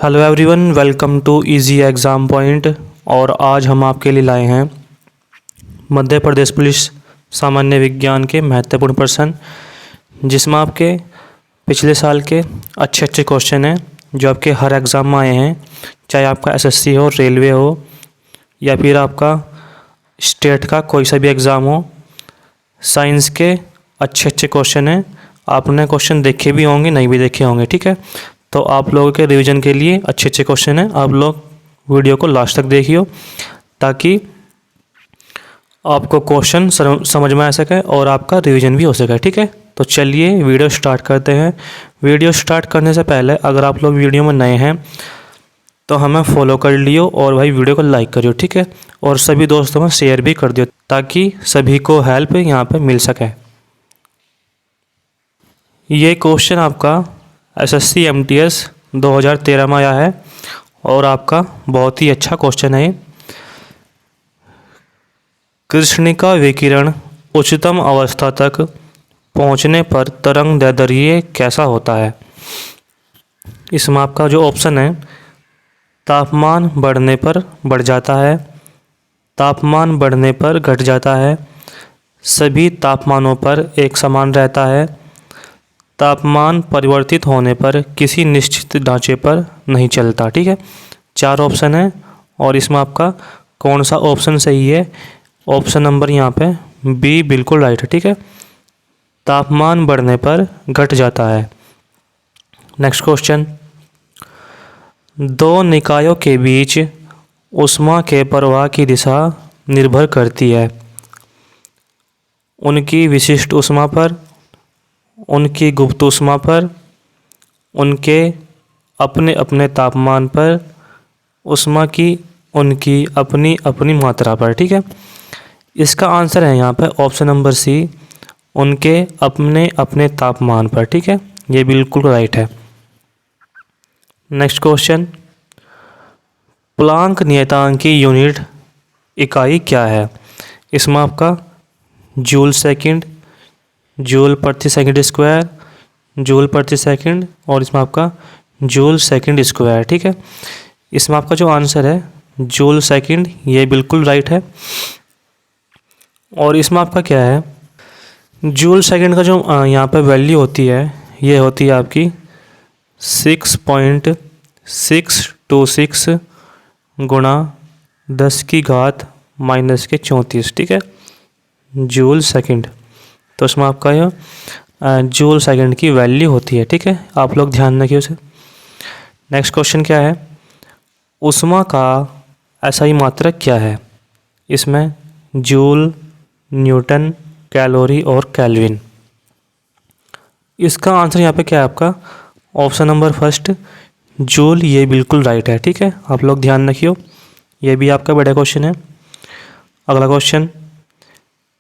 Hello everyone, welcome to easy exam point. और आज हम आपके लिए लाए हैं मध्य प्रदेश पुलिस सामान्य विज्ञान के महत्वपूर्ण प्रश्न, जिसमें आपके पिछले साल के अच्छे अच्छे क्वेश्चन हैं जो आपके हर एग्ज़ाम में आए हैं। चाहे आपका एसएससी हो, रेलवे हो या फिर आपका स्टेट का कोई सा भी एग्ज़ाम हो, साइंस के अच्छे अच्छे क्वेश्चन हैं। आपने क्वेश्चन देखे भी होंगे, नहीं भी देखे होंगे, ठीक है। तो आप लोगों के रिवीजन के लिए अच्छे अच्छे क्वेश्चन हैं। आप लोग वीडियो को लास्ट तक देखियो ताकि आपको क्वेश्चन समझ में आ सके और आपका रिवीजन भी हो सके, ठीक है। तो चलिए वीडियो स्टार्ट करते हैं। वीडियो स्टार्ट करने से पहले अगर आप लोग वीडियो में नए हैं तो हमें फॉलो कर लियो और भाई वीडियो को लाइक करियो, ठीक है। और सभी दोस्तों में शेयर भी कर दियो ताकि सभी को हेल्प यहाँ पे मिल सके। ये क्वेश्चन आपका एसएससी एमटीएस 2013 में आया है और आपका बहुत ही अच्छा क्वेश्चन है। कृष्णिका विकिरण उच्चतम अवस्था तक पहुंचने पर तरंग दैर्ध्य कैसा होता है। इसमें आपका जो ऑप्शन है, तापमान बढ़ने पर बढ़ जाता है, तापमान बढ़ने पर घट जाता है, सभी तापमानों पर एक समान रहता है, तापमान परिवर्तित होने पर किसी निश्चित ढांचे पर नहीं चलता, ठीक है। 4 ऑप्शन है और इसमें आपका कौन सा ऑप्शन सही है। ऑप्शन नंबर यहाँ पे बी बिल्कुल राइट है, ठीक है। तापमान बढ़ने पर घट जाता है। नेक्स्ट क्वेश्चन, दो निकायों के बीच ऊष्मा के प्रवाह की दिशा निर्भर करती है उनकी विशिष्ट ऊष्मा पर, उनकी गुप्त ऊष्मा पर, उनके अपने अपने तापमान पर, ऊष्मा की उनकी अपनी अपनी मात्रा पर, ठीक है। इसका आंसर है यहाँ पे ऑप्शन नंबर सी, उनके अपने अपने तापमान पर, ठीक है। ये बिल्कुल राइट है। नेक्स्ट क्वेश्चन, प्लांक नियतांक की यूनिट इकाई क्या है। इसमें आपका जूल सेकंड, जूल प्रति सेकंड स्क्वायर, जूल प्रति सेकंड और इसमें आपका जूल सेकंड स्क्वायर, ठीक है। इसमें आपका जो आंसर है जूल सेकंड, ये बिल्कुल राइट है। और इसमें आपका क्या है, जूल सेकंड का जो यहाँ पे वैल्यू होती है, ये होती है आपकी 6.626 गुणा 10 की घात -34, ठीक है, जूल सेकंड। तो उसमें आपका यह जूल सेकंड की वैल्यू होती है, ठीक है। आप लोग ध्यान रखिए उसे। नेक्स्ट क्वेश्चन क्या है, ऊष्मा का एसआई मात्रक क्या है। इसमें जूल, न्यूटन, कैलोरी और केल्विन। इसका आंसर यहाँ पे क्या है आपका ऑप्शन नंबर फर्स्ट, जूल, ये बिल्कुल राइट है, ठीक है। आप लोग ध्यान रखियो, ये भी आपका बड़ा क्वेश्चन है। अगला क्वेश्चन,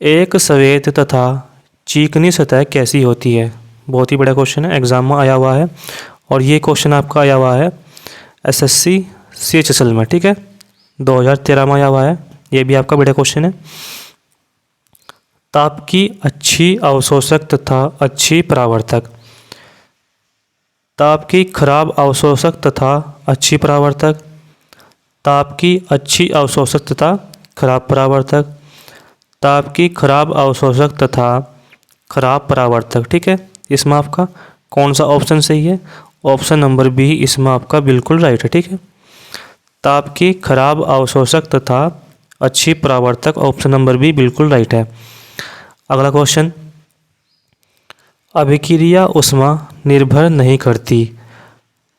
एक श्वेत तथा चिकनी सतह कैसी होती है। बहुत ही बड़ा क्वेश्चन है, एग्जाम में आया हुआ है और ये क्वेश्चन आपका आया हुआ है एसएससी CHSL में, ठीक है, 2013 में आया हुआ है। ये भी आपका बड़ा क्वेश्चन है। ताप की अच्छी अवशोषक तथा अच्छी परावर्तक, ताप की खराब अवशोषक तथा अच्छी परावर्तक, ताप की अच्छी अवशोषक तथा खराब परावर्तक, ताप की खराब अवशोषक तथा खराब परावर्तक, ठीक है। इसमें आपका कौन सा ऑप्शन सही है। ऑप्शन नंबर बी इसमें आपका बिल्कुल राइट है, ठीक है। ताप की खराब अवशोषक तथा अच्छी परावर्तक, ऑप्शन नंबर बी बिल्कुल राइट है। अगला क्वेश्चन, अभिक्रिया ऊष्मा निर्भर नहीं करती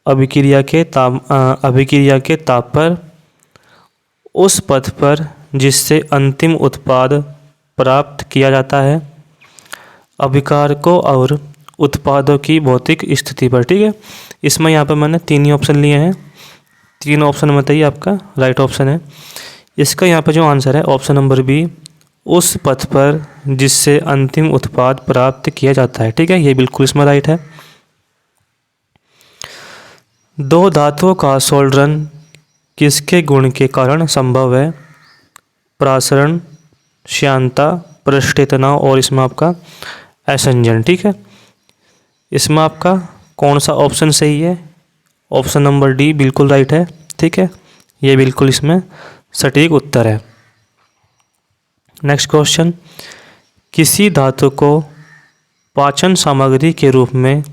अभिक्रिया के ताप पर उस पथ पर जिससे अंतिम उत्पाद प्राप्त किया जाता है, अभिकारकों और उत्पादों की भौतिक स्थिति पर, ठीक है। इसमें यहाँ पर मैंने 3 ही ऑप्शन लिए हैं, 3 ऑप्शन बताइए आपका राइट ऑप्शन है। इसका यहाँ पर जो आंसर है ऑप्शन नंबर बी, उस पथ पर जिससे अंतिम उत्पाद प्राप्त किया जाता है, ठीक है, ये बिल्कुल इसमें राइट है। दो धातुओं का सोल्डरन किसके गुण के कारण संभव है। प्रासरण, श्यानता, पृष्ठीय तनाव और इसमें आपका असंजन, ठीक है। इसमें आपका कौन सा ऑप्शन सही है। ऑप्शन नंबर डी बिल्कुल राइट है। ठीक है, ये बिल्कुल इसमें सटीक उत्तर है। नेक्स्ट क्वेश्चन, किसी धातु को पाचन सामग्री के रूप में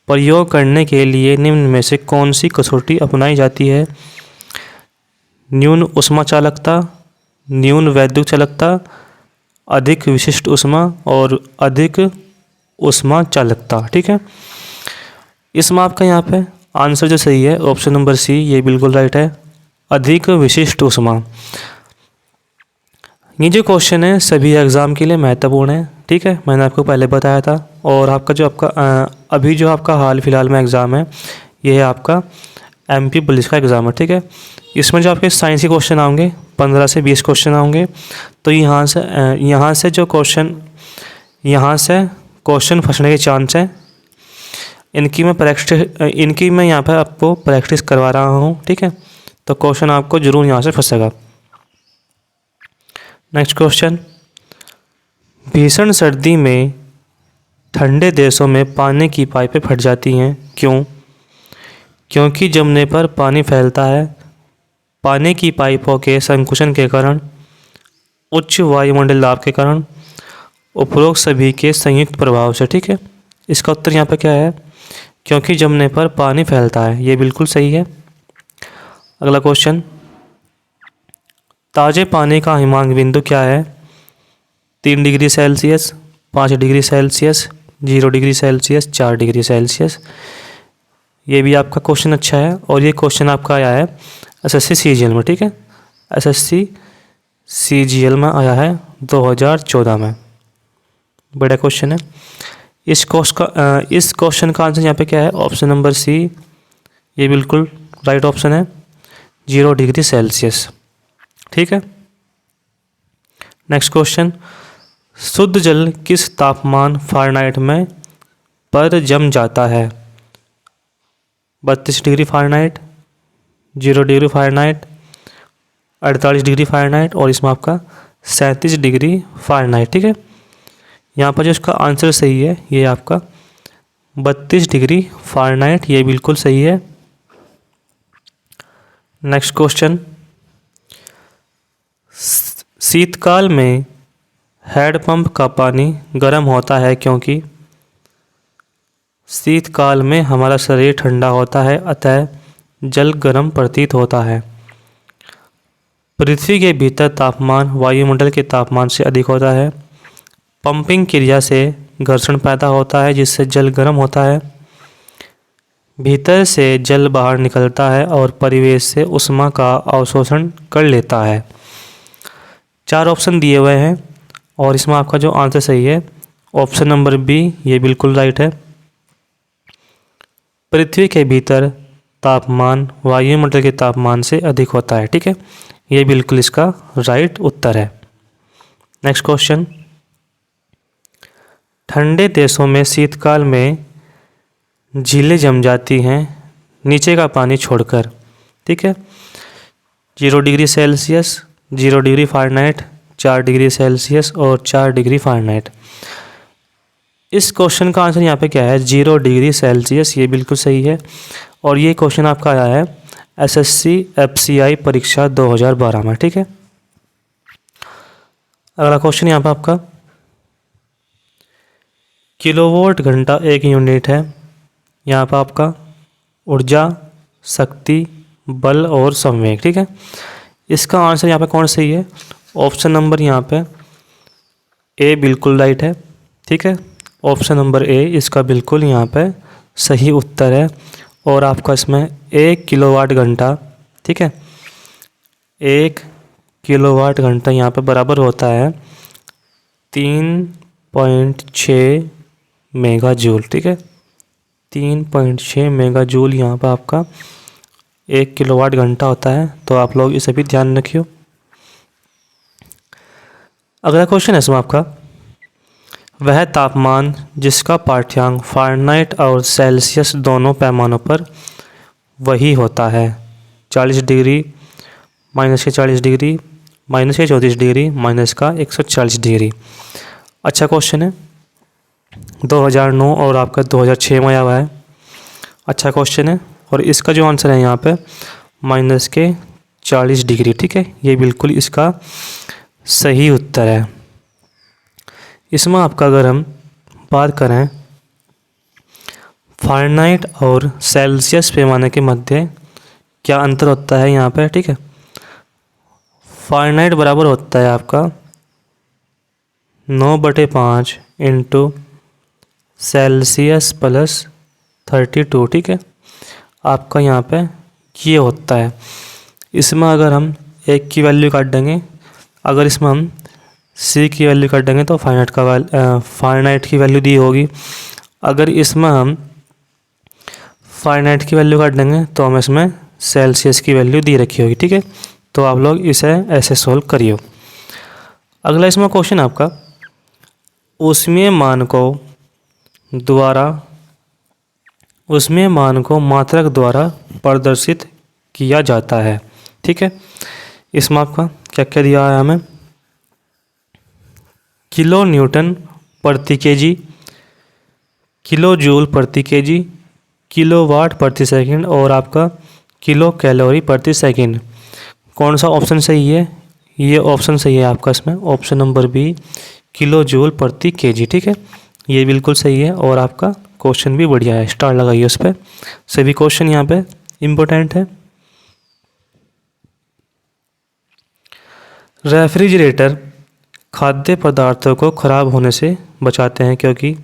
प्रयोग करने के लिए निम्न में से कौन सी कसौटी अपनाई जाती है? न्यून ऊष्मा चालकता, न्यून वैद्युत चालकता, अधिक विशिष्ट ऊष्मा और अधिक ऊष्मा चालकता। ठीक है, इसमें आपका यहाँ पे आंसर जो सही है ऑप्शन नंबर सी, ये बिल्कुल राइट है, अधिक विशिष्ट ऊष्मा। ये जो क्वेश्चन है सभी एग्ज़ाम के लिए महत्वपूर्ण है। ठीक है, मैंने आपको पहले बताया था। और आपका जो अभी जो आपका हाल फिलहाल में एग्ज़ाम है, ये है आपका एमपी पुलिस का एग्ज़ाम है। ठीक है, इसमें जो आपके साइंस के क्वेश्चन आएंगे 15 से 20 क्वेश्चन आएंगे। तो यहाँ से क्वेश्चन फंसने के चांस है। इनकी मैं यहाँ पर आपको प्रैक्टिस करवा रहा हूँ। ठीक है, तो क्वेश्चन आपको ज़रूर यहाँ से फंसेगा। नेक्स्ट क्वेश्चन, भीषण सर्दी में ठंडे देशों में पानी की पाइपें फट जाती हैं, क्यों? क्योंकि जमने पर पानी फैलता है, पानी की पाइपों के संकुचन के कारण, उच्च वायुमंडल दाब के कारण, उपरोक्त सभी के संयुक्त प्रभाव से। ठीक है, इसका उत्तर यहाँ पर क्या है? क्योंकि जमने पर पानी फैलता है, ये बिल्कुल सही है। अगला क्वेश्चन, ताज़े पानी का हिमांक बिंदु क्या है? 3 degree Celsius, 5 degree Celsius, 0 degree Celsius, 4 degree Celsius. ये भी आपका क्वेश्चन अच्छा है और ये क्वेश्चन आपका आया है एसएससी सीजीएल में। ठीक है, एसएससी सीजीएल में आया है 2014 में। बड़ा क्वेश्चन है। इस क्वेश्चन का आंसर यहाँ पे क्या है? ऑप्शन नंबर सी, ये बिल्कुल राइट ऑप्शन है, 0 डिग्री सेल्सियस। ठीक है, नेक्स्ट क्वेश्चन, शुद्ध जल किस तापमान फ़ारेनहाइट में पर जम जाता है? 32 degree Fahrenheit, 0 degree Fahrenheit, 48 degree Fahrenheit और इसमें आपका 37 डिग्री फ़ारेनहाइट। ठीक है, यहाँ पर जो इसका आंसर सही है ये आपका 32 डिग्री फ़ारेनहाइट, ये बिल्कुल सही है। नेक्स्ट क्वेश्चन, शीतकाल में हैंडपंप का पानी गर्म होता है क्योंकि शीतकाल में हमारा शरीर ठंडा होता है, अतः जल गर्म प्रतीत होता है। पृथ्वी के भीतर तापमान वायुमंडल के तापमान से अधिक होता है। पंपिंग क्रिया से घर्षण पैदा होता है जिससे जल गर्म होता है। भीतर से जल बाहर निकलता है और परिवेश से ऊष्मा का अवशोषण कर लेता है। 4 ऑप्शन दिए हुए हैं और इसमें आपका जो आंसर सही है ऑप्शन नंबर बी, ये बिल्कुल राइट है। पृथ्वी के भीतर तापमान वायुमंडल के तापमान से अधिक होता है। ठीक है, ये बिल्कुल इसका राइट उत्तर है। नेक्स्ट क्वेश्चन, ठंडे देशों में शीतकाल में झीलें जम जाती हैं नीचे का पानी छोड़कर। ठीक है, 0 degree Celsius, 0 degree Fahrenheit, 4 degree Celsius और 4 डिग्री फ़ारेनहाइट। इस क्वेश्चन का आंसर यहाँ पे क्या है? 0 डिग्री सेल्सियस, ये बिल्कुल सही है। और ये क्वेश्चन आपका आया है एसएससी एफसीआई परीक्षा 2012 में। ठीक है, अगला क्वेश्चन यहाँ पे आपका, किलोवाट घंटा एक यूनिट है। यहाँ पर आपका ऊर्जा, शक्ति, बल और संवेग। ठीक है, इसका आंसर यहाँ पे कौन सही है? ऑप्शन नंबर यहाँ पे ए बिल्कुल राइट है। ठीक है, ऑप्शन नंबर ए इसका बिल्कुल यहाँ पे सही उत्तर है। और आपका इसमें 1 किलोवाट घंटा, ठीक है, 1 किलोवाट घंटा यहाँ पे बराबर होता है 3.6 मेगा जूल। ठीक है, 3.6 मेगा जूल यहाँ पर आपका 1 किलोवाट घंटा होता है। तो आप लोग इसे भी ध्यान रखियो। अगला क्वेश्चन है इसमें आपका, वह तापमान जिसका पाठ्यांक फ़ारेनहाइट और सेल्सियस दोनों पैमानों पर वही होता है। 40 डिग्री, माइनस के 40 डिग्री, माइनस के 34 डिग्री, माइनस का 140 डिग्री। अच्छा क्वेश्चन है, 2009 और आपका 2006 में आया हुआ है। अच्छा क्वेश्चन है और इसका जो आंसर है यहाँ पे -40°। ठीक है, ये बिल्कुल इसका सही उत्तर है। इसमें आपका अगर हम बात करें फ़ारेनहाइट और सेल्सियस पैमाने के मध्य क्या अंतर होता है यहाँ पे। ठीक है, फ़ारेनहाइट बराबर होता है आपका 9/5 इंटू सेल्सियस प्लस 32। ठीक है, आपका यहाँ पे ये होता है। इसमें अगर हम एक की वैल्यू काट देंगे, अगर इसमें हम सी की वैल्यू काट देंगे तो फ़ारेनहाइट की वैल्यू दी होगी। अगर इसमें हम फ़ारेनहाइट की वैल्यू काट देंगे तो हम इसमें सेल्सियस की वैल्यू दी रखी होगी। ठीक है, तो आप लोग इसे ऐसे सोल्व करिए। अगला इसमें क्वेश्चन आपका ऊष्मीय मान को मात्रक द्वारा प्रदर्शित किया जाता है। ठीक है, इसमें आपका क्या क्या दिया है हमें, किलो न्यूटन प्रति केजी, किलो जूल प्रति केजी, किलो वाट प्रति सेकंड और आपका किलो कैलोरी प्रति सेकंड। कौन सा ऑप्शन सही है, ये ऑप्शन सही है आपका इसमें option number B kilo joule प्रति केजी। ठीक है, ये बिल्कुल सही है और आपका क्वेश्चन भी बढ़िया है, स्टार लगाइए उस पर। सभी क्वेश्चन यहाँ पे इम्पोर्टेंट है। रेफ्रिजरेटर खाद्य पदार्थों को खराब होने से बचाते हैं क्योंकि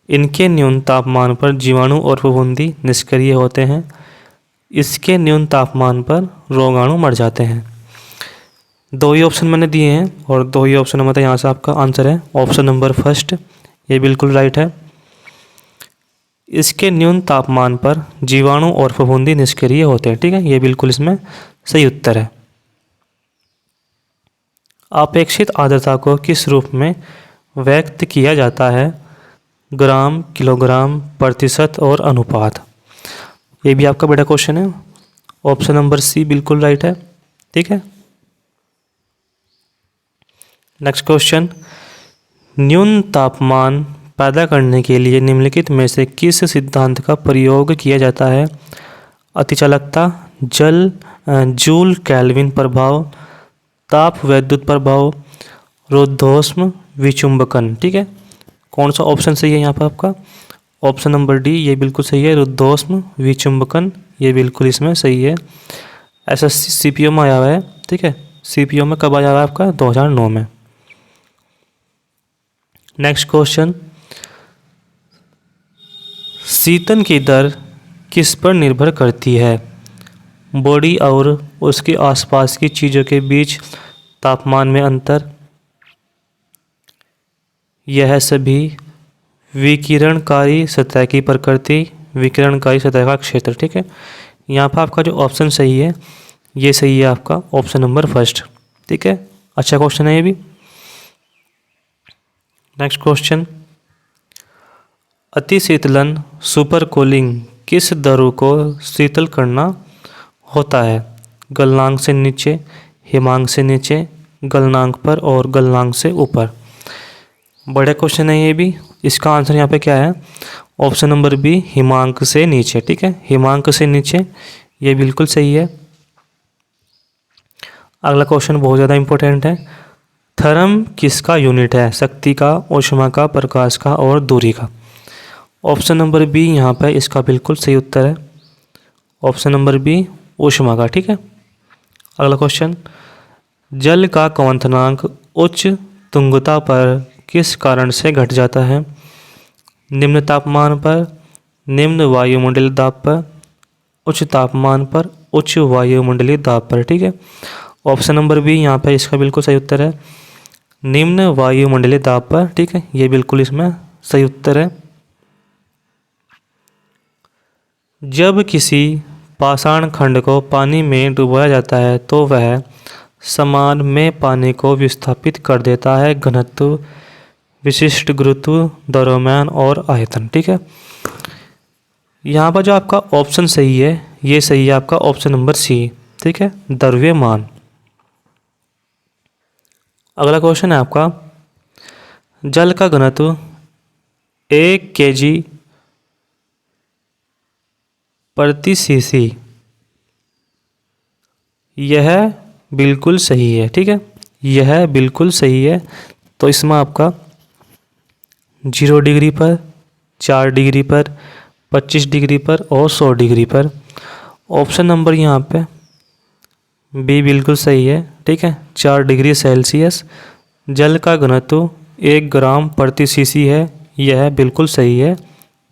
इनके न्यून तापमान पर जीवाणु और फफूंदी निष्क्रिय होते हैं। इसके न्यून तापमान पर रोगाणु मर जाते हैं। दो ही ऑप्शन मैंने दिए हैं और दो ही ऑप्शन मतलब यहाँ से आपका आंसर है ऑप्शन नंबर फर्स्ट, ये बिल्कुल राइट है। इसके न्यून तापमान पर जीवाणु और फफूंदी निष्क्रिय होते हैं। ठीक है, ये बिल्कुल इसमें सही उत्तर है। अपेक्षित आर्द्रता को किस रूप में व्यक्त किया जाता है, ग्राम, किलोग्राम, प्रतिशत और अनुपात। ये भी आपका बड़ा क्वेश्चन है, ऑप्शन नंबर सी बिल्कुल राइट है। ठीक है, नेक्स्ट क्वेश्चन, न्यून तापमान पैदा करने के लिए निम्नलिखित में से किस सिद्धांत का प्रयोग किया जाता है, अतिचालकता, जूल केल्विन प्रभाव, ताप वैद्युत प्रभाव, रुद्धोष्म विचुंबकन। ठीक है, कौन सा ऑप्शन सही है यहाँ पर आपका, ऑप्शन नंबर डी, ये बिल्कुल सही है, रुद्धोष्म विचुंबकन, ये बिल्कुल इसमें सही है। ऐसा सीपीओ में आया हुआ है। ठीक है, सीपीओ में कब आया हुआ है आपका 2009 में। नेक्स्ट क्वेश्चन, शीतन की दर किस पर निर्भर करती है, बॉडी और उसके आसपास की चीज़ों के बीच तापमान में अंतर, यह सभी, विकिरणकारी सतह की प्रकृति, विकिरणकारी सतह का क्षेत्र। ठीक है, यहाँ पर आपका जो ऑप्शन सही है ये सही है आपका ऑप्शन नंबर फर्स्ट। ठीक है, अच्छा क्वेश्चन है ये भी। नेक्स्ट क्वेश्चन, अति शीतलन सुपर कूलिंग किस दरों को शीतल करना होता है, गलनांक से नीचे, हिमांक से नीचे, गलनांक पर और गलनांक से ऊपर। बड़ा क्वेश्चन है ये भी। इसका आंसर यहाँ पे क्या है, ऑप्शन नंबर बी हिमांक से नीचे। ठीक है, हिमांक से नीचे, ये बिल्कुल सही है। अगला क्वेश्चन बहुत ज़्यादा इंपॉर्टेंट है, थर्म किसका यूनिट है, शक्ति का, ऊष्मा का, प्रकाश का और दूरी का। ऑप्शन नंबर बी यहाँ पे इसका बिल्कुल सही उत्तर है, ऑप्शन नंबर बी ऊष्मा का। ठीक है, अगला क्वेश्चन, जल का क्वथनांक उच्च तुंगता पर किस कारण से घट जाता है, निम्न तापमान पर, निम्न वायुमंडलीय दाब पर, उच्च तापमान पर, उच्च वायुमंडलीय दाब पर। ठीक है, ऑप्शन नंबर बी यहाँ पे इसका बिल्कुल सही उत्तर है, निम्न वायुमंडलीय दाब पर। ठीक है, ये बिल्कुल इसमें सही उत्तर है। जब किसी पाषाण खंड को पानी में डुबाया जाता है तो वह समान में पानी को विस्थापित कर देता है, घनत्व, विशिष्ट गुरुत्व, द्रव्यमान और आयतन। ठीक है, यहाँ पर जो आपका ऑप्शन सही है ये सही है आपका ऑप्शन नंबर सी। ठीक है, द्रव्यमान। अगला क्वेश्चन है आपका, जल का घनत्व 1 kg प्रति सीसी, यह बिल्कुल सही है। ठीक है, यह बिल्कुल सही है। तो इसमें आपका 0 डिग्री पर, 4 डिग्री पर, 25 डिग्री पर और 100 डिग्री पर। ऑप्शन नंबर यहाँ पे बी बिल्कुल सही है। ठीक है, 4 डिग्री सेल्सियस जल का घनत्व 1 ग्राम प्रति सीसी है, यह बिल्कुल सही है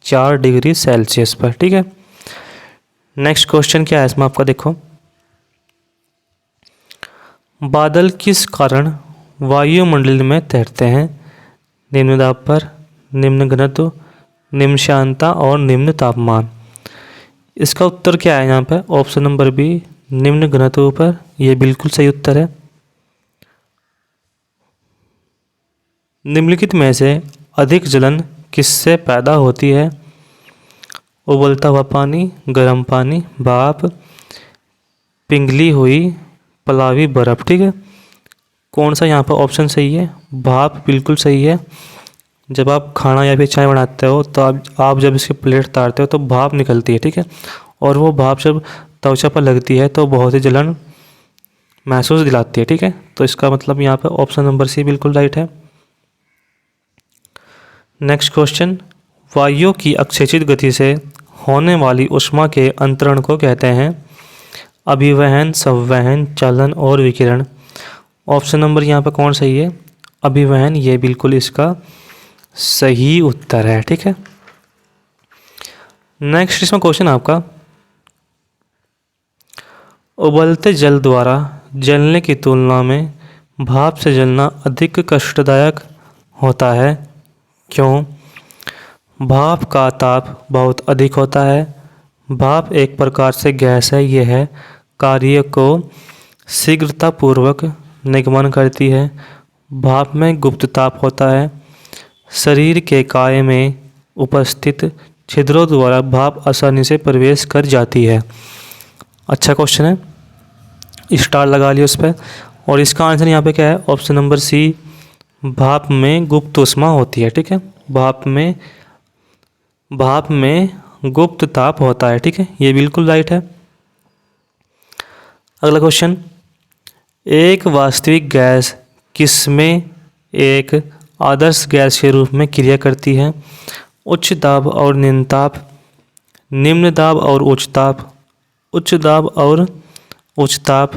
4 डिग्री सेल्सियस पर। ठीक है, नेक्स्ट क्वेश्चन क्या है इसमें आपका देखो, बादल किस कारण वायुमंडल में तैरते हैं? निम्न दाब पर, निम्न घनत्व, निम्न श्यानता और निम्न तापमान। इसका उत्तर क्या है यहाँ पे? ऑप्शन नंबर बी, निम्न घनत्व पर। यह बिल्कुल सही उत्तर है। निम्नलिखित में से अधिक जलन किससे पैदा होती है? उबलता हुआ पानी, गर्म पानी, भाप, पिघली हुई पलावी बर्फ। ठीक है, कौन सा यहाँ पर ऑप्शन सही है? भाप बिल्कुल सही है। जब आप खाना या फिर चाय बनाते हो तो आप जब इसकी प्लेट तारते हो तो भाप निकलती है। ठीक है, और वो भाप जब त्वचा पर लगती है तो बहुत ही जलन महसूस दिलाती है। ठीक है, तो इसका मतलब यहाँ पर ऑप्शन नंबर सी बिल्कुल राइट है। नेक्स्ट क्वेश्चन, वायु की अक्षैतिज गति से होने वाली ऊष्मा के अंतरण को कहते हैं? अभिवहन, संवहन, चालन और विकिरण। ऑप्शन नंबर यहाँ पर कौन सही है? अभिवहन, ये बिल्कुल इसका सही उत्तर है। ठीक है, नेक्स्ट इसमें क्वेश्चन आपका, उबलते जल द्वारा जलने की तुलना में भाप से जलना अधिक कष्टदायक होता है, क्यों? भाप का ताप बहुत अधिक होता है। भाप एक प्रकार से गैस है, यह कार्य को शीघ्रतापूर्वक निगमन करती है। भाप में गुप्त ताप होता है। शरीर के काय में उपस्थित छिद्रों द्वारा भाप आसानी से प्रवेश कर जाती है। अच्छा क्वेश्चन है, स्टार लगा लियो उस पर। और इसका आंसर यहाँ पे क्या है? ऑप्शन नंबर सी, भाप में गुप्त ऊष्मा होती है। ठीक है, भाप में गुप्त ताप होता है। ठीक है, ये बिल्कुल राइट है। अगला क्वेश्चन, एक वास्तविक गैस किसमें एक आदर्श गैस के रूप में क्रिया करती है? उच्च दाब और निम्न ताप, निम्न दाब और उच्च ताप, उच्च दाब और उच्च ताप,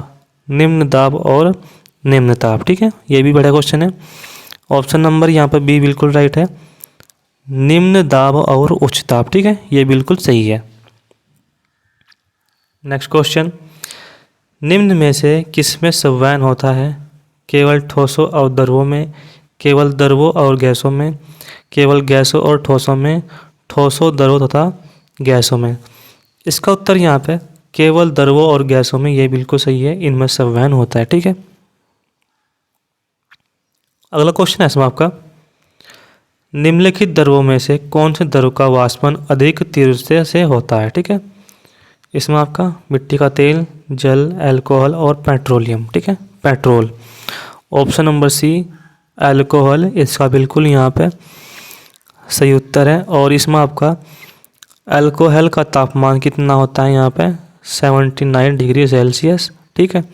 निम्न दाब और निम्न ताप। ठीक है, ये भी बड़ा क्वेश्चन है। ऑप्शन नंबर यहाँ पर बी बिल्कुल राइट है, निम्न दाब और उच्च ताप। ठीक है, ये बिल्कुल सही है। नेक्स्ट क्वेश्चन, निम्न में से किसमें संवहन होता है? केवल ठोसों और द्रवों में, केवल द्रवों और गैसों में, केवल गैसों और ठोसों में, ठोसों, द्रवों तथा गैसों में। इसका उत्तर यहाँ पे केवल द्रवों और गैसों में, ये बिल्कुल सही है, इनमें संवहन होता है। ठीक है, अगला क्वेश्चन है इसमें आपका, निम्नलिखित द्रवों में से कौन से द्रव का वाष्पन अधिक तीव्रता से होता है? ठीक है, इसमें आपका मिट्टी का तेल, जल, अल्कोहल और पेट्रोलियम। ठीक है, petrol. Option number C, alcohol, इसका बिल्कुल यहाँ पे सही उत्तर है। और इसमें आपका अल्कोहल का तापमान कितना होता है? यहाँ पे 79 डिग्री सेल्सियस। ठीक है,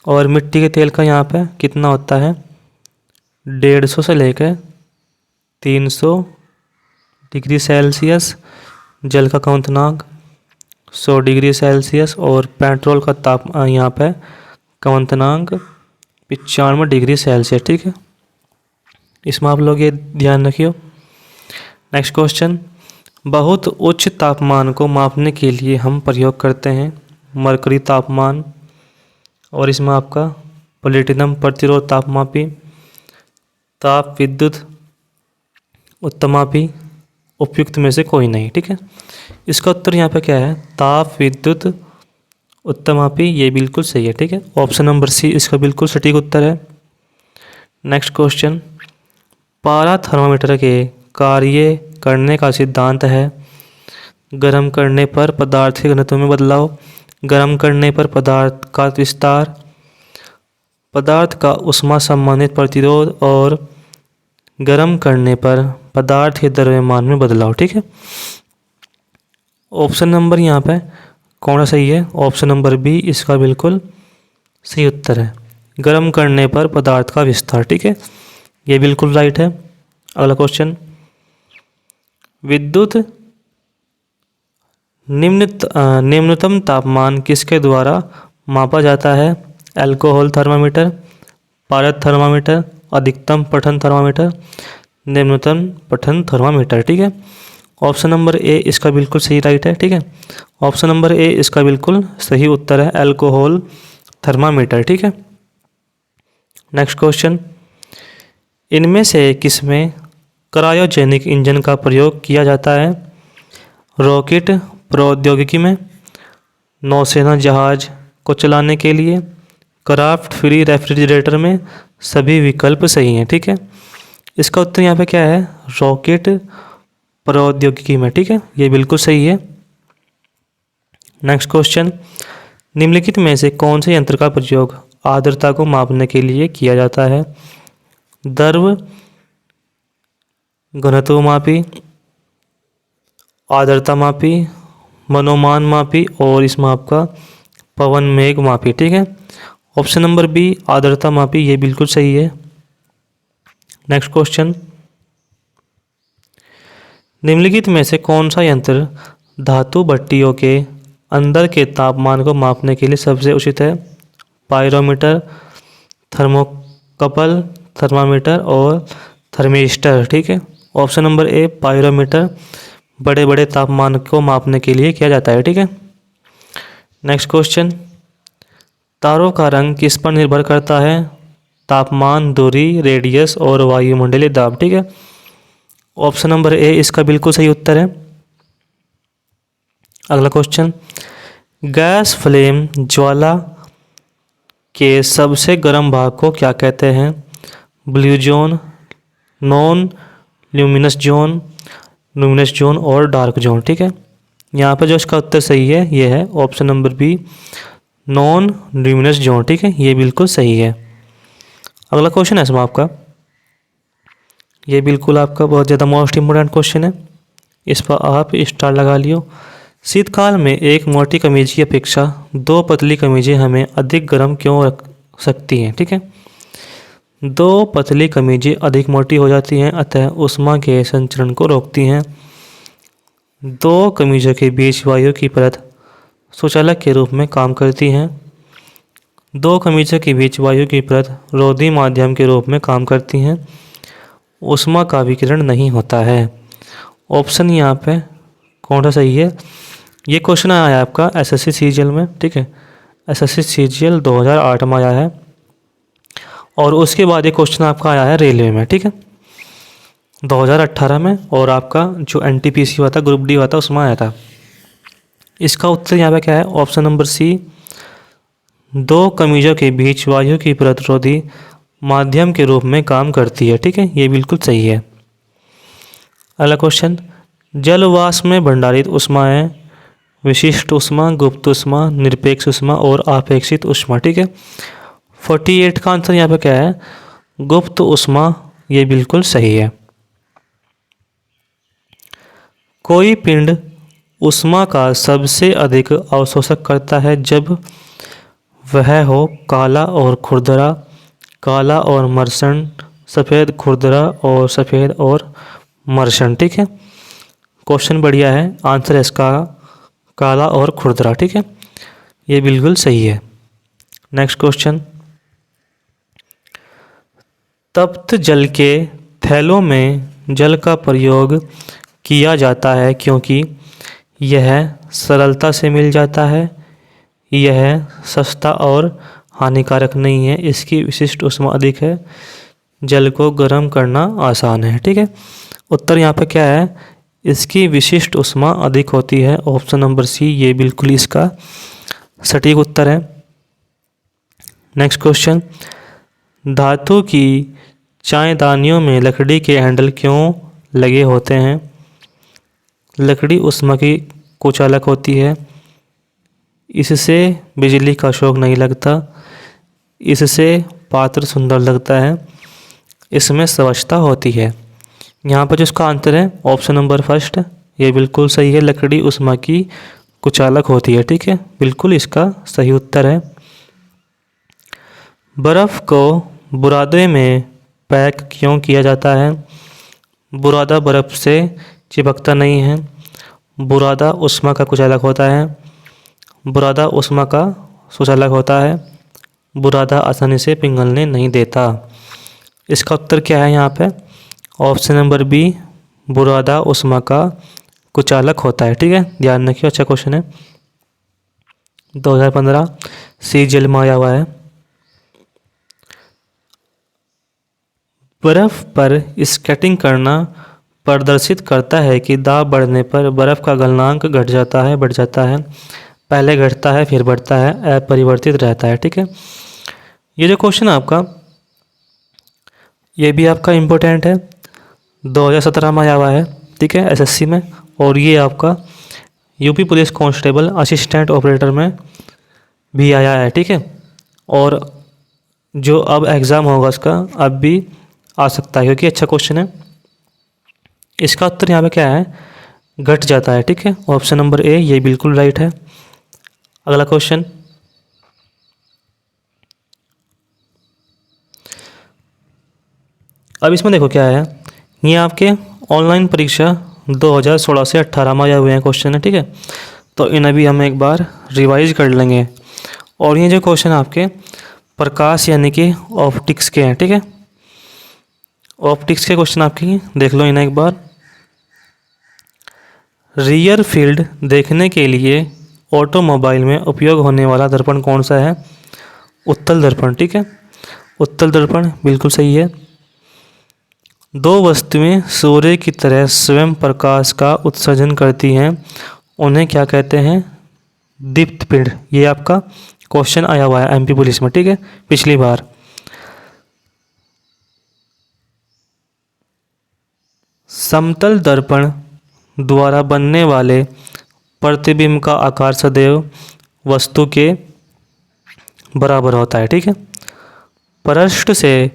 और मिट्टी के तेल का यहाँ पे कितना होता है? 150 से लेकर 300 डिग्री सेल्सियस। जल का क्वथनांक 100 डिग्री सेल्सियस। और पेट्रोल का यहाँ पे क्वथनांक 95 डिग्री सेल्सियस। ठीक है, इसमें आप लोग ये ध्यान रखियो। नेक्स्ट क्वेश्चन, बहुत उच्च तापमान को मापने के लिए हम प्रयोग करते हैं मरकरी तापमान, और इसमें आपका प्लेटिनम प्रतिरोध तापमापी, ताप विद्युत उत्तमापी, उपयुक्त में से कोई नहीं। ठीक है, इसका उत्तर यहाँ पे क्या है? ताप विद्युत उत्तमापी, ये बिल्कुल सही है। ठीक है, ऑप्शन नंबर सी इसका बिल्कुल सटीक उत्तर है। नेक्स्ट क्वेश्चन, पारा थर्मामीटर के कार्य करने का सिद्धांत है? गर्म करने पर पदार्थ के घनत्व में बदलाव, गर्म करने पर पदार्थ का विस्तार, पदार्थ का ऊष्मा संबंधित प्रतिरोध, और गर्म करने पर पदार्थ के द्रव्यमान में बदलाव। ठीक है, ऑप्शन नंबर यहाँ पे कौन सा सही है? ऑप्शन नंबर बी इसका बिल्कुल सही उत्तर है। गर्म करने पर पदार्थ का विस्तार, ठीक है, ये बिल्कुल राइट है। अगला क्वेश्चन, विद्युत निम्नतम तापमान किसके द्वारा मापा जाता है? अल्कोहल थर्मामीटर, पारद थर्मामीटर, अधिकतम पठन थर्मामीटर, निम्नतम पठन थर्मामीटर, ठीक है। ऑप्शन नंबर ए इसका बिल्कुल सही राइट है, ठीक है। ऑप्शन नंबर ए इसका बिल्कुल सही उत्तर है, अल्कोहल थर्मामीटर, ठीक है। नेक्स्ट क्वेश्चन, इनमें से किसमें क्रायोजेनिक इंजन का प्रयोग किया जाता है? रॉकेट प्रौद्योगिकी में, नौसेना जहाज को चलाने के लिए, क्राफ्ट फ्री रेफ्रिजरेटर में, सभी विकल्प सही हैं, ठीक है। इसका उत्तर यहाँ पे क्या है? रॉकेट प्रौद्योगिकी में, ठीक है, ये बिल्कुल सही है। नेक्स्ट क्वेश्चन, निम्नलिखित में से कौन से यंत्र का प्रयोग आर्द्रता को मापने के लिए किया जाता है? द्रव घनत्व मापी, आर्द्रता मापी, मनोमान मापी और इस माप का पवन मेघ मापी, ठीक है। ऑप्शन नंबर बी आर्द्रता मापी, ये बिल्कुल सही है। नेक्स्ट क्वेश्चन, निम्नलिखित में से कौन सा यंत्र धातु भट्टियों के अंदर के तापमान को मापने के लिए सबसे उचित है? पायरोमीटर, थर्मोकपल, थर्मामीटर और थर्मिस्टर, ठीक है। ऑप्शन नंबर ए पायरोमीटर बड़े बड़े तापमान को मापने के लिए किया जाता है, ठीक है। नेक्स्ट क्वेश्चन, तारों का रंग किस पर निर्भर करता है? तापमान, दूरी, रेडियस और वायुमंडलीय दाब, ठीक है। ऑप्शन नंबर ए इसका बिल्कुल सही उत्तर है। अगला क्वेश्चन, गैस फ्लेम ज्वाला के सबसे गर्म भाग को क्या कहते हैं? Blue zone, non luminous zone, luminous zone और डार्क जोन, ठीक है। यहाँ पर जो इसका उत्तर सही है ये है option number B non luminous zone, ठीक है, ये बिल्कुल सही है। अगला क्वेश्चन है इसमें आपका, ये बिल्कुल आपका बहुत ज़्यादा मोस्ट इम्पोर्टेंट क्वेश्चन है, इस पर आप स्टार लगा लियो। शीतकाल में एक मोटी कमीज की अपेक्षा दो पतली कमीजें हमें अधिक गर्म क्यों रख सकती हैं? ठीक है, दो पतली कमीजें अधिक मोटी हो जाती हैं, अतः ऊष्मा के संचरण को रोकती हैं। दो कमीजों के बीच वायु की परत सुचालक के रूप में काम करती हैं। दो कमीजों के बीच वायु की परत रोधी माध्यम के रूप में काम करती हैं। ऊष्मा का विकिरण नहीं होता है। ऑप्शन यहाँ पे कौन सा सही है? ये क्वेश्चन आया है आपका एसएससी सीजीएल में, ठीक है, एसएससी सीजीएल 2008 में आया है। और उसके बाद ये क्वेश्चन आपका आया है रेलवे में, ठीक है, 2018 में, और आपका जो एनटीपीसी हुआ था, ग्रुप डी हुआ था, उसमें आया था। इसका उत्तर यहाँ पे क्या है? ऑप्शन नंबर सी, दो कमीजों के बीच वायु की परत रोधी माध्यम के रूप में काम करती है, ठीक है, ये बिल्कुल सही है। अगला क्वेश्चन, जलवाष्प में भंडारित ऊष्माएं विशिष्ट ऊष्मा, गुप्त ऊष्मा, निरपेक्ष ऊष्मा और आपेक्षित ऊष्मा, ठीक है। 48 का आंसर यहाँ पे क्या है? गुप्त ऊष्मा, ये बिल्कुल सही है। कोई पिंड ऊष्मा का सबसे अधिक अवशोषक करता है जब वह हो काला और खुरदरा, काला और मर्शन, सफ़ेद खुरदरा और सफ़ेद और मर्शन, ठीक है। क्वेश्चन बढ़िया है, आंसर है इसका काला और खुरदरा, ठीक है, ये बिल्कुल सही है। नेक्स्ट क्वेश्चन, तप्त जल के थैलों में जल का प्रयोग किया जाता है क्योंकि यह सरलता से मिल जाता है, यह सस्ता और हानिकारक नहीं है, इसकी विशिष्ट ऊष्मा अधिक है, जल को गर्म करना आसान है, ठीक है। उत्तर यहाँ पे क्या है? इसकी विशिष्ट ऊष्मा अधिक होती है। ऑप्शन नंबर सी, ये बिल्कुल इसका सटीक उत्तर है। नेक्स्ट क्वेश्चन, धातु की चायदानियों में लकड़ी के हैंडल क्यों लगे होते हैं? लकड़ी ऊष्मा की कुचालक होती है, इससे बिजली का शॉक नहीं लगता, इससे पात्र सुंदर लगता है, इसमें स्वच्छता होती है। यहाँ पर जिसका आंसर है ऑप्शन नंबर फर्स्ट, ये बिल्कुल सही है, लकड़ी ऊष्मा की कुचालक होती है। ठीक है, बिल्कुल इसका सही उत्तर है। बर्फ़ को बुरादे में पैक क्यों किया जाता है? बुरादा बर्फ़ से चिपकता नहीं है, बुरादा ऊष्मा का कुचालक होता है, बुरादा ऊष्मा का सुचालक होता है, बुरादा आसानी से पिघलने नहीं देता। इसका उत्तर क्या है यहाँ पे? ऑप्शन नंबर बी, बुरादा ऊष्मा का कुचालक होता है। ठीक है, ध्यान रखिए, अच्छा क्वेश्चन है। 2015 सी जेल में आया हुआ है। बर्फ़ पर स्केटिंग करना प्रदर्शित करता है कि दाब बढ़ने पर बर्फ़ का गलनांक घट जाता है, बढ़ जाता है, पहले घटता है फिर बढ़ता है, अपरिवर्तित रहता है। ठीक है, ये जो क्वेश्चन है आपका, ये भी आपका इम्पोर्टेंट है, 2017 में आया हुआ है। ठीक है, एसएससी में, और ये आपका UP police constable assistant operator में भी आया है। ठीक है, और जो अब एग्ज़ाम होगा उसका अब भी आ सकता है, क्योंकि अच्छा क्वेश्चन है। इसका उत्तर यहाँ पे क्या है? घट जाता है। ठीक है, ऑप्शन नंबर ए ये बिल्कुल राइट है। अगला क्वेश्चन, अब इसमें देखो क्या है, ये आपके ऑनलाइन परीक्षा 2016 से 18 में आए हुए हैं क्वेश्चन है। ठीक है, तो इन्हें भी हम एक बार रिवाइज कर लेंगे। और ये जो क्वेश्चन आपके प्रकाश यानी कि ऑप्टिक्स के हैं। ठीक है, ऑप्टिक्स के क्वेश्चन आपके देख लो इन्हें एक बार। रियर फील्ड देखने के लिए ऑटोमोबाइल में उपयोग होने वाला दर्पण कौन सा है? उत्तल दर्पण। ठीक है, उत्तल दर्पण बिल्कुल सही है। दो वस्तुएं सूर्य की तरह स्वयं प्रकाश का उत्सर्जन करती हैं, उन्हें क्या कहते हैं? दीप्त पिंड। ये आपका क्वेश्चन आया हुआ है एमपी पुलिस में। ठीक है, पिछली बार। समतल दर्पण द्वारा बनने वाले प्रतिबिंब का आकार सदैव वस्तु के बराबर होता है। ठीक है, पृष्ठ से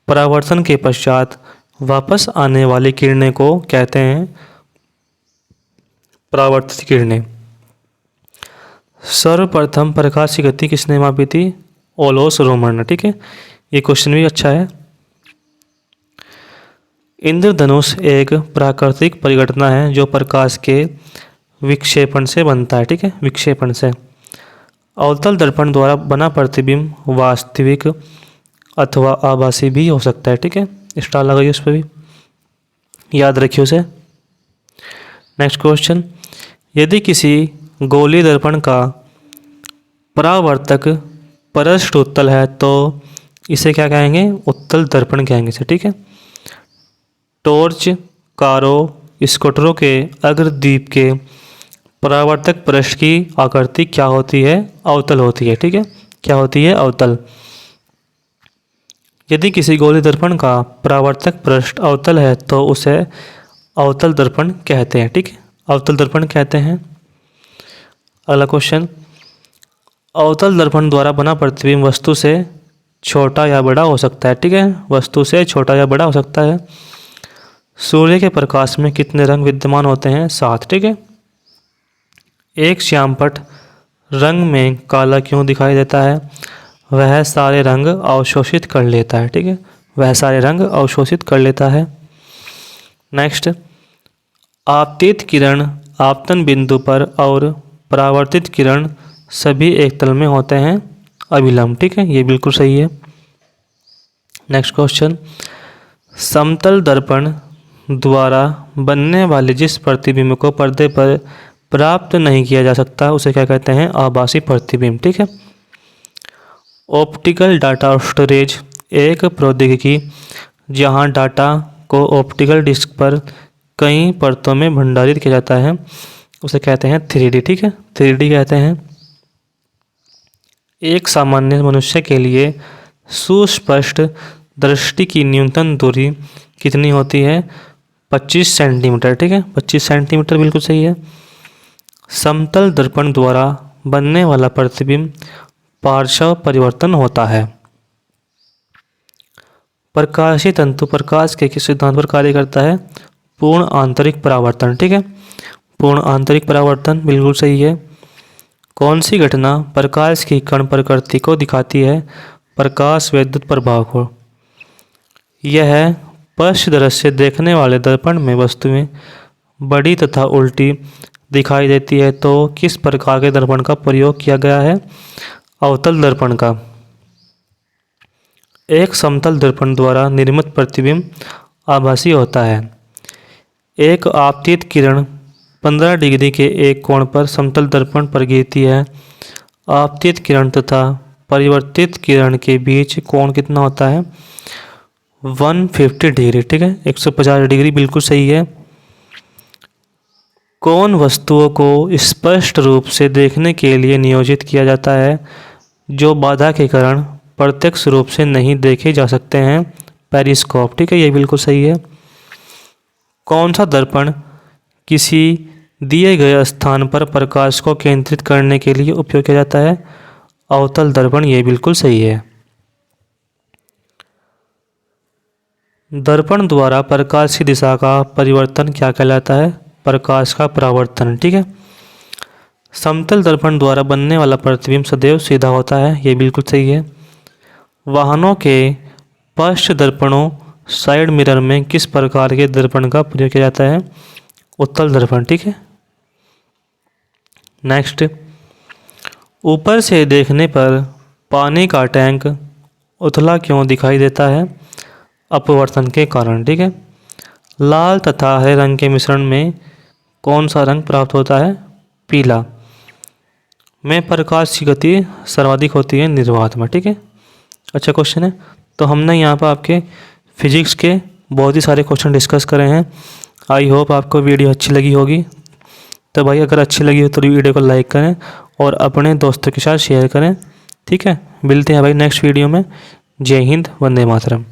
परावर्तन के पश्चात वापस आने वाली किरणें को कहते हैं परावर्तित किरणें। सर्वप्रथम प्रकाश की गति किसने मापी थी? ओलोस रोमन ने। ठीक है, ये क्वेश्चन भी अच्छा है। इंद्रधनुष एक प्राकृतिक परिघटना है जो प्रकाश के विक्षेपण से बनता है। ठीक है, विक्षेपण से। अवतल दर्पण द्वारा बना प्रतिबिंब वास्तविक अथवा आभासी भी हो सकता है। ठीक है, स्टार लगाइए उस पर भी, याद रखिए उसे। नेक्स्ट क्वेश्चन, यदि किसी गोलीय दर्पण का परावर्तक पृष्ठ उत्तल है तो इसे क्या कहेंगे? उत्तल दर्पण कहेंगे इसे। ठीक है, टॉर्च, कारों, स्कूटरों के अग्रदीप के परावर्तक पृष्ठ की आकृति क्या होती है? अवतल होती है। ठीक है, क्या होती है? अवतल। यदि किसी गोलीय दर्पण का परावर्तक पृष्ठ अवतल है तो उसे अवतल दर्पण कहते हैं। ठीक है, अवतल दर्पण कहते हैं। अगला क्वेश्चन, अवतल दर्पण द्वारा बना प्रतिबिंब वस्तु से छोटा या बड़ा हो सकता है। ठीक है, वस्तु से छोटा या बड़ा हो सकता है। सूर्य के प्रकाश में कितने रंग विद्यमान होते हैं? 7। ठीक है, एक श्यामपट रंग में काला क्यों दिखाई देता है? वह सारे रंग अवशोषित कर लेता है। ठीक है, वह सारे रंग अवशोषित कर लेता है। नेक्स्ट, आपतित किरण आपतन बिंदु पर और परावर्तित किरण सभी एक तल में होते हैं अभिलंब। ठीक है, ये बिल्कुल सही है। नेक्स्ट क्वेश्चन, समतल दर्पण द्वारा बनने वाले जिस प्रतिबिंब को पर्दे पर प्राप्त नहीं किया जा सकता उसे क्या कहते हैं? आभासी प्रतिबिंब। ठीक है, ऑप्टिकल डाटा स्टोरेज एक प्रौद्योगिकी जहां डाटा को ऑप्टिकल डिस्क पर कई परतों में भंडारित किया जाता है उसे कहते हैं 3D। ठीक है, 3D कहते हैं। एक सामान्य मनुष्य के लिए सुस्पष्ट दृष्टि की न्यूनतम दूरी कितनी होती है? 25 सेंटीमीटर। ठीक है, 25 सेंटीमीटर बिल्कुल सही है। समतल दर्पण द्वारा बनने वाला प्रतिबिंब पार्श्व परिवर्तन होता है। प्रकाशीय तंतु प्रकाश के किस सिद्धांत पर कार्य करता है? पूर्ण आंतरिक परावर्तन। ठीक है, पूर्ण आंतरिक परावर्तन बिल्कुल सही है। कौन सी घटना प्रकाश की कण प्रकृति को दिखाती है? प्रकाश विद्युत प्रभाव को। यह पश्च दृश्य देखने वाले दर्पण में वस्तुएं बड़ी तथा उल्टी दिखाई देती है, तो किस प्रकार के दर्पण का प्रयोग किया गया है? अवतल दर्पण का। एक समतल दर्पण द्वारा निर्मित प्रतिबिंब आभासी होता है। एक आपतित किरण 15 डिग्री के एक कोण पर समतल दर्पण पर गिरती है। आपतित किरण तथा परिवर्तित किरण के बीच कोण कितना होता है? 150 डिग्री। ठीक है, 150 डिग्री बिल्कुल सही है। कौन वस्तुओं को स्पष्ट रूप से देखने के लिए नियोजित किया जाता है जो बाधा के कारण प्रत्यक्ष रूप से नहीं देखे जा सकते हैं? पेरिस्कोप। ठीक है, ये बिल्कुल सही है। कौन सा दर्पण किसी दिए गए स्थान पर प्रकाश को केंद्रित करने के लिए उपयोग किया जाता है? अवतल दर्पण। ये बिल्कुल सही है। दर्पण द्वारा प्रकाश की दिशा का परिवर्तन क्या कहलाता है? प्रकाश का परावर्तन। ठीक है। समतल दर्पण द्वारा बनने वाला प्रतिबिंब सदैव सीधा होता है। ये बिल्कुल सही है। वाहनों के पश्च दर्पणों साइड मिरर में किस प्रकार के दर्पण का प्रयोग किया जाता है? उत्तल दर्पण। ठीक है। नेक्स्ट, ऊपर से देखने पर पानी का टैंक उथला क्यों दिखाई देता है? अपवर्तन के कारण। ठीक है। लाल तथा हरे रंग के मिश्रण में कौन सा रंग प्राप्त होता है? पीला। में प्रकाश की गति सर्वाधिक होती है निर्वात में। ठीक है, अच्छा क्वेश्चन है। तो हमने यहाँ पर आपके फिजिक्स के बहुत ही सारे क्वेश्चन डिस्कस करे हैं। आई होप आपको वीडियो अच्छी लगी होगी। तो भाई अगर अच्छी लगी हो तो वीडियो को लाइक करें और अपने दोस्तों के साथ शेयर करें। ठीक है, मिलते हैं भाई नेक्स्ट वीडियो में। जय हिंद, वंदे मातरम।